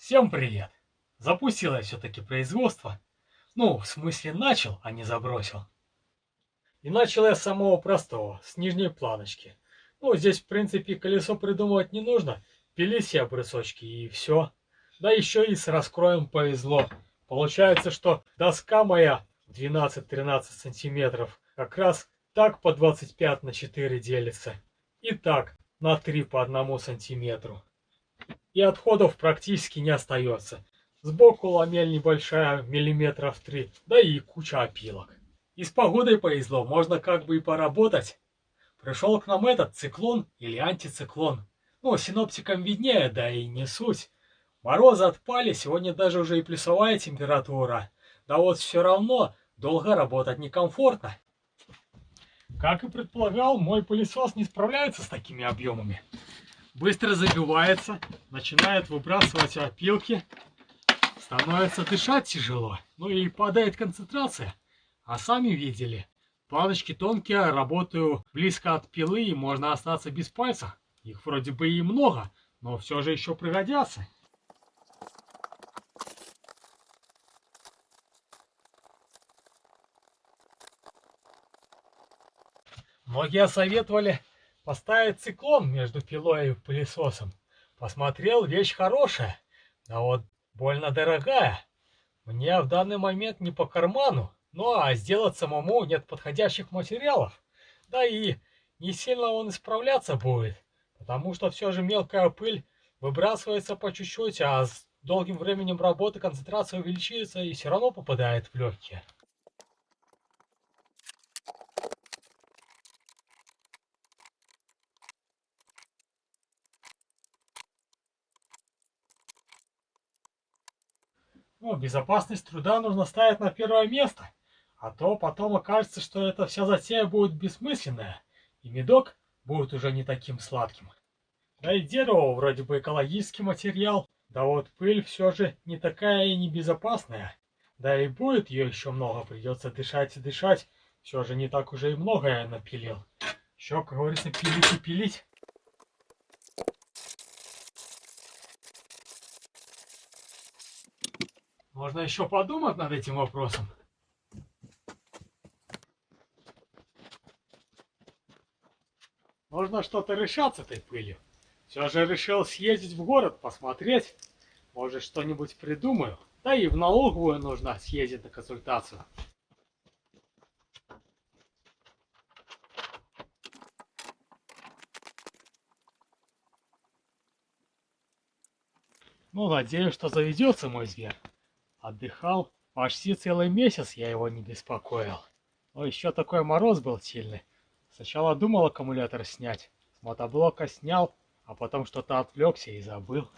Всем привет! Запустил я все-таки производство. Ну, в смысле начал, а не забросил. И начал я с самого простого, с нижней планочки. Ну, здесь, в принципе, колесо придумывать не нужно. Пили все брусочки и все. Да еще и с раскроем повезло. Получается, что доска моя 12-13 сантиметров как раз так по 25/4 делится. И так на 3 по 1 сантиметру. И отходов практически не остается. Сбоку ламель небольшая, миллиметров 3, да и куча опилок. И с погодой повезло, можно как бы и поработать. Пришел к нам этот циклон или антициклон. Ну, синоптикам виднее, да и не суть. Морозы отпали, сегодня даже уже и плюсовая температура. Да вот все равно долго работать некомфортно. Как и предполагал, мой пылесос не справляется с такими объемами. Быстро забивается, начинает выбрасывать опилки, становится дышать тяжело, ну и падает концентрация. А сами видели, планочки тонкие, работаю близко от пилы и можно остаться без пальцев. Их вроде бы и много, но все же еще пригодятся. Многие советовали поставить циклон между пилой и пылесосом. Посмотрел, вещь хорошая, да вот больно дорогая. Мне в данный момент не по карману, ну а сделать самому нет подходящих материалов. Да и не сильно он исправляться будет, потому что все же мелкая пыль выбрасывается по чуть-чуть, а с долгим временем работы концентрация увеличивается и все равно попадает в легкие. Ну, безопасность труда нужно ставить на первое место, а то потом окажется, что эта вся затея будет бессмысленная, и медок будет уже не таким сладким. Да и дерево вроде бы экологический материал, да вот пыль все же не такая и небезопасная. Да и будет ее еще много, придется дышать и дышать, все же не так уже и много я напилил. Еще, как говорится, пилить и пилить. Можно еще подумать над этим вопросом. Нужно что-то решать с этой пылью. Все же решил съездить в город, посмотреть. Может, что-нибудь придумаю. Да и в налоговую нужно съездить на консультацию. Ну, надеюсь, что заведется мой зверь. Отдыхал почти целый месяц, я его не беспокоил. Но еще такой мороз был сильный. Сначала думал аккумулятор снять. С мотоблока снял, а потом что-то отвлекся и забыл.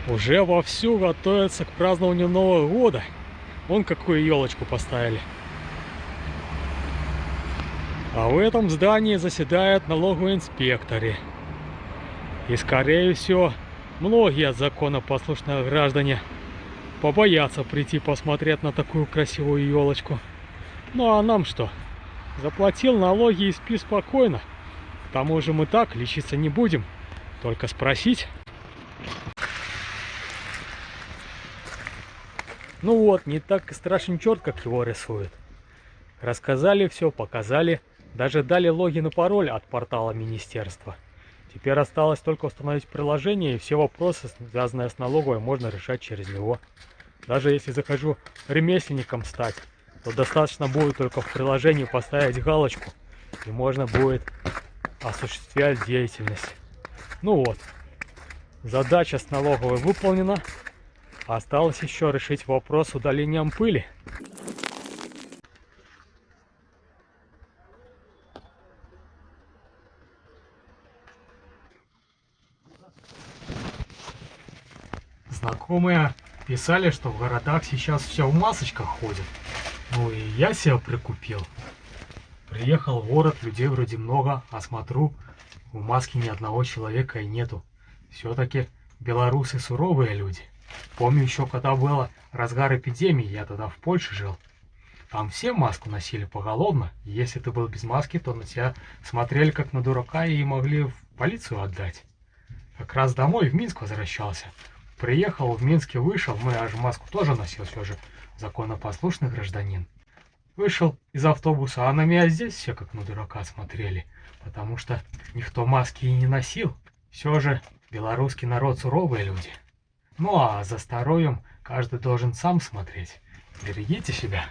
Уже вовсю готовятся к празднованию Нового года. Вон какую елочку поставили. А в этом здании заседают налоговые инспекторы. И скорее всего Многие законопослушные граждане побоятся прийти посмотреть на такую красивую елочку. Ну а нам что? Заплатил налоги и спи спокойно. К тому же мы так лечиться не будем. Только спросить. Ну вот, не так и страшен черт, как его рисует. Рассказали все, показали. Даже дали логин и пароль от портала министерства. Теперь осталось только установить приложение, и все вопросы, связанные с налоговой, можно решать через него. Даже если захожу ремесленником стать, то достаточно будет только в приложении поставить галочку, и можно будет осуществлять деятельность. Ну вот, задача с налоговой выполнена. Осталось еще решить вопрос с удалением пыли. Знакомые писали, что в городах сейчас все в масочках ходят. Ну и я себя прикупил. Приехал в город, людей вроде много, а смотрю, в маске ни одного человека и нету. Все-таки белорусы суровые люди. Помню еще, когда было разгар эпидемии, я тогда в Польше жил. Там все маску носили поголовно, и если ты был без маски, то на тебя смотрели как на дурака и могли в полицию отдать. Как раз домой в Минск возвращался. Приехал, в Минске вышел, ну я же маску тоже носил, все же законопослушный гражданин. Вышел из автобуса, а на меня здесь все как на дурака смотрели, потому что никто маски и не носил. Все же белорусский народ суровые люди. Ну а за здоровьем каждый должен сам смотреть. Берегите себя.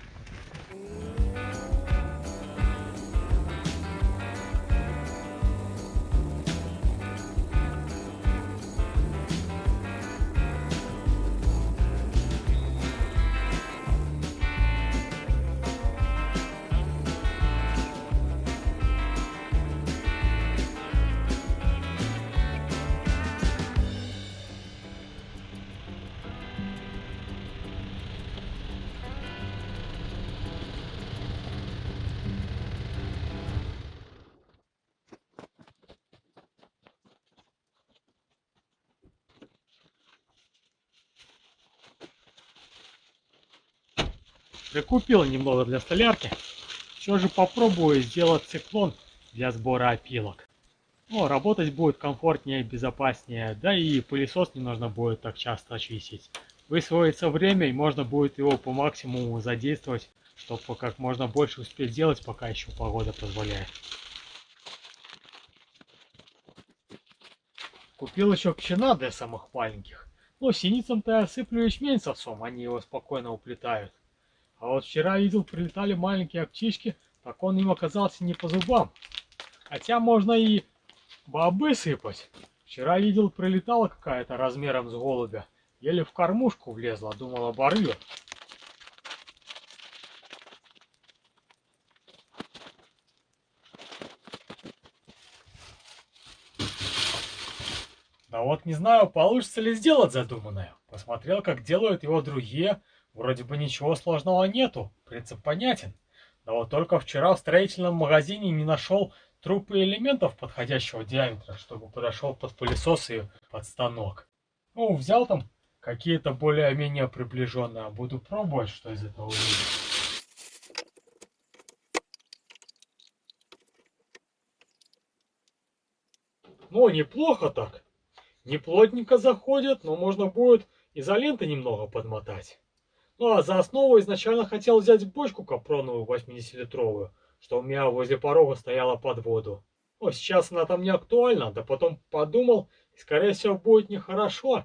Прикупил немного для столярки. Все же попробую сделать циклон для сбора опилок. Ну, работать будет комфортнее, безопаснее, да и пылесос не нужно будет так часто чистить. Высвоится время и можно будет его по максимуму задействовать, чтобы как можно больше успеть сделать, пока еще погода позволяет. Купил еще пчена для самых маленьких. Ну, синицам-то я сыплю ячмень с овсом, они его спокойно уплетают. А вот вчера видел, прилетали маленькие птички, так он им оказался не по зубам. Хотя можно и бобы сыпать. Вчера видел, прилетала какая-то размером с голубя. Еле в кормушку влезла, думала барыга. Да вот не знаю, получится ли сделать задуманное. Посмотрел, как делают его другие. Вроде бы ничего сложного нету, принцип понятен. Да вот только вчера в строительном магазине не нашел трупы элементов подходящего диаметра, чтобы подошел под пылесос и под станок. Ну, взял там какие-то более-менее приближенные, буду пробовать, что из этого выйдет. Ну, неплохо так. Не плотненько заходит, но можно будет изоленты немного подмотать. Ну а за основу изначально хотел взять бочку капроновую 80-литровую, что у меня возле порога стояла под воду. Но сейчас она там не актуальна, да потом подумал, и скорее всего будет нехорошо.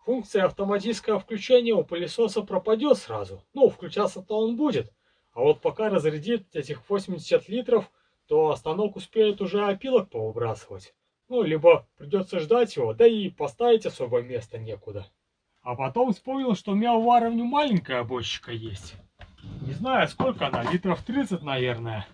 Функция автоматического включения у пылесоса пропадет сразу. Ну, включаться-то он будет. А вот пока разрядит этих 80 литров, то станок успеет уже опилок повыбрасывать. Ну, либо придется ждать его, да и поставить особое место некуда. А потом вспомнил, что у меня в варовне маленькая бочечка есть. Не знаю, сколько она, литров 30, наверное.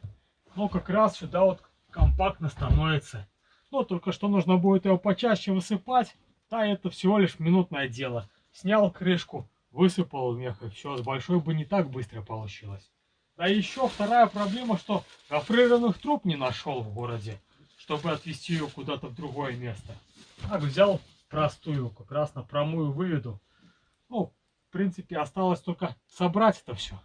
Но как раз сюда вот компактно становится. Но только что нужно будет его почаще высыпать. Да, это всего лишь минутное дело. Снял крышку, высыпал в мех, и все, с большой бы не так быстро получилось. Да и еще вторая проблема, что гофрированных труб не нашел в городе, чтобы отвезти ее куда-то в другое место. Так взял простую, как раз на прямую выведу. Ну, в принципе, осталось только собрать это все.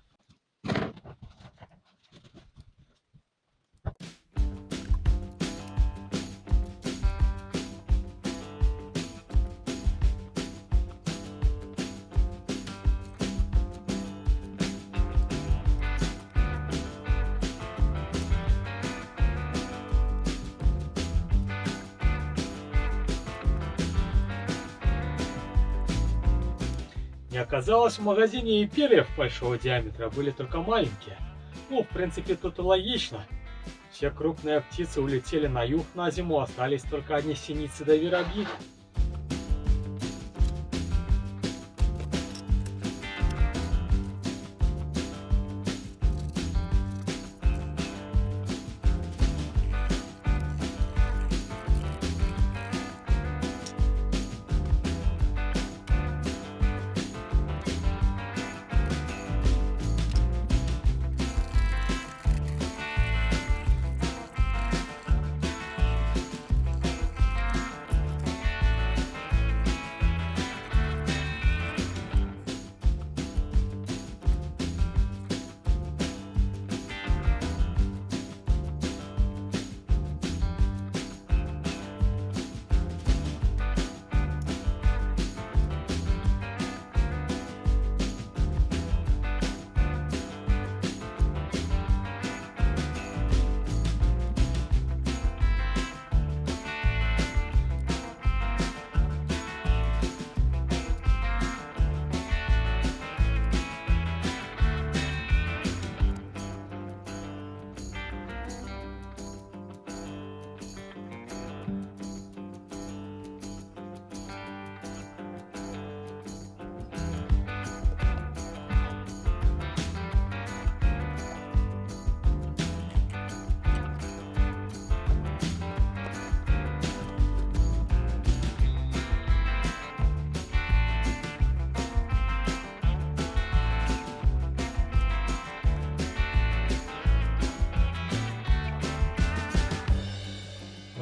Не оказалось в магазине и перьев большого диаметра, были только маленькие. Ну, в принципе, тут и логично. Все крупные птицы улетели на юг на зиму, остались только одни синицы да воробьи.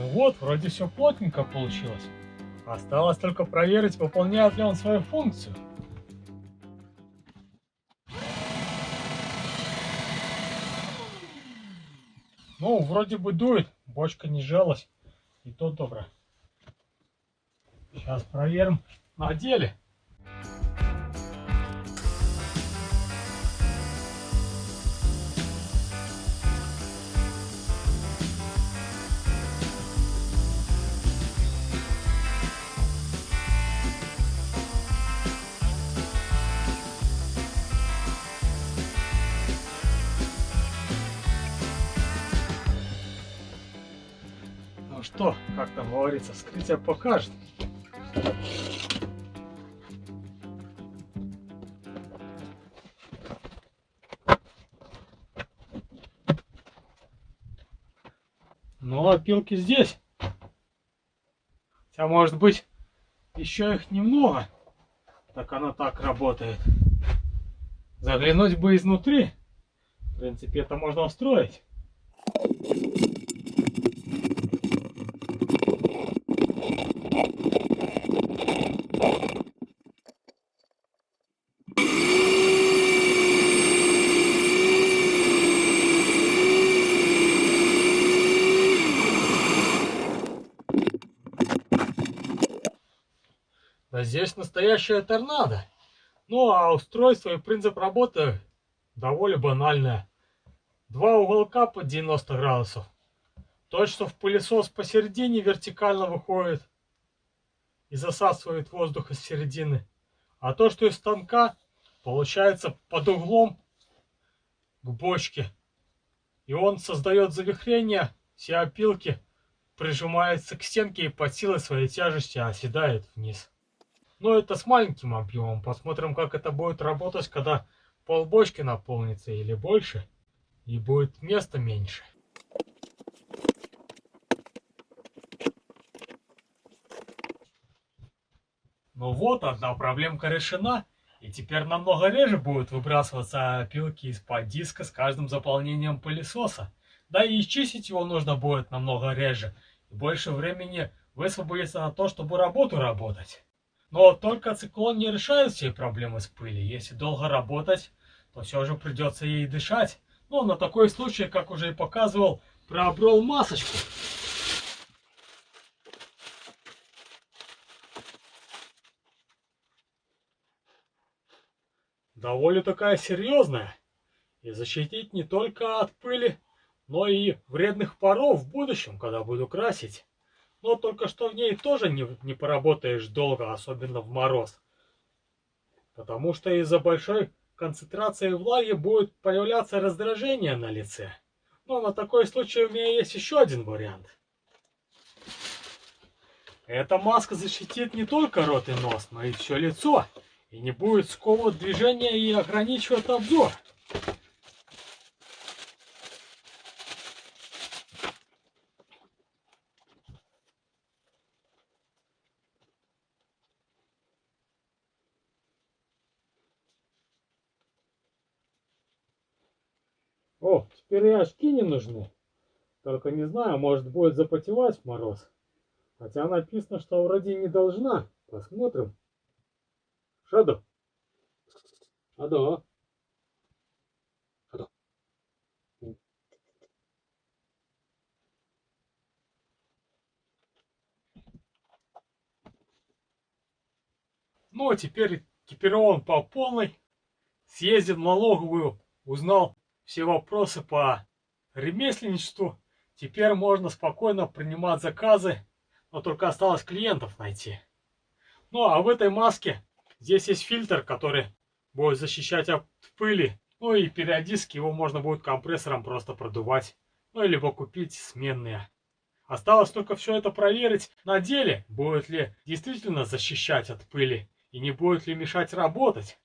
Ну вот, вроде все плотненько получилось. Осталось только проверить, выполняет ли он свою функцию. Ну, вроде бы дует, бочка не жалась, и то добро. Сейчас проверим на деле. Ну что, как там говорится, вскрытие покажет. Ну, опилки здесь. Хотя, может быть, еще их немного. Так оно так работает. Заглянуть бы изнутри. В принципе, это можно устроить. Да здесь настоящая торнадо. Ну а устройство и принцип работы довольно банальное. Два уголка под 90 градусов. То, что в пылесос посередине вертикально выходит и засасывает воздух из середины. А то, что из станка, получается под углом к бочке. И он создает завихрение, все опилки прижимаются к стенке и под силой своей тяжести оседает вниз. Но это с маленьким объемом. Посмотрим, как это будет работать, когда полбочки наполнится или больше, и будет места меньше. Ну вот, одна проблемка решена, и теперь намного реже будут выбрасываться опилки из-под диска с каждым заполнением пылесоса. Да и чистить его нужно будет намного реже, и больше времени высвободиться на то, чтобы работать. Но только циклон не решает все проблемы с пылью. Если долго работать, то все же придется ей дышать. Но на такой случай, как уже и показывал, приобрел масочку. Довольно такая серьезная. И защитить не только от пыли, но и вредных паров в будущем, когда буду красить. Но только что в ней тоже не поработаешь долго, особенно в мороз. Потому что из-за большой концентрации влаги будет появляться раздражение на лице. Но на такой случай у меня есть еще один вариант. Эта маска защитит не только рот и нос, но и все лицо. И не будет сковывать движения и ограничивать обзор. О, теперь и очки не нужны. Только не знаю, может будет запотевать в мороз. Хотя написано, что вроде не должна. Посмотрим. Шадо. Шадо. Шадо. Ну, а теперь экипирован по полной. Съездил в налоговую, узнал все вопросы по ремесленничеству. Теперь можно спокойно принимать заказы, но только осталось клиентов найти. Ну, а в этой маске здесь есть фильтр, который будет защищать от пыли. Ну и периодически его можно будет компрессором просто продувать. Ну, либо купить сменные. Осталось только все это проверить на деле, будет ли действительно защищать от пыли и не будет ли мешать работать.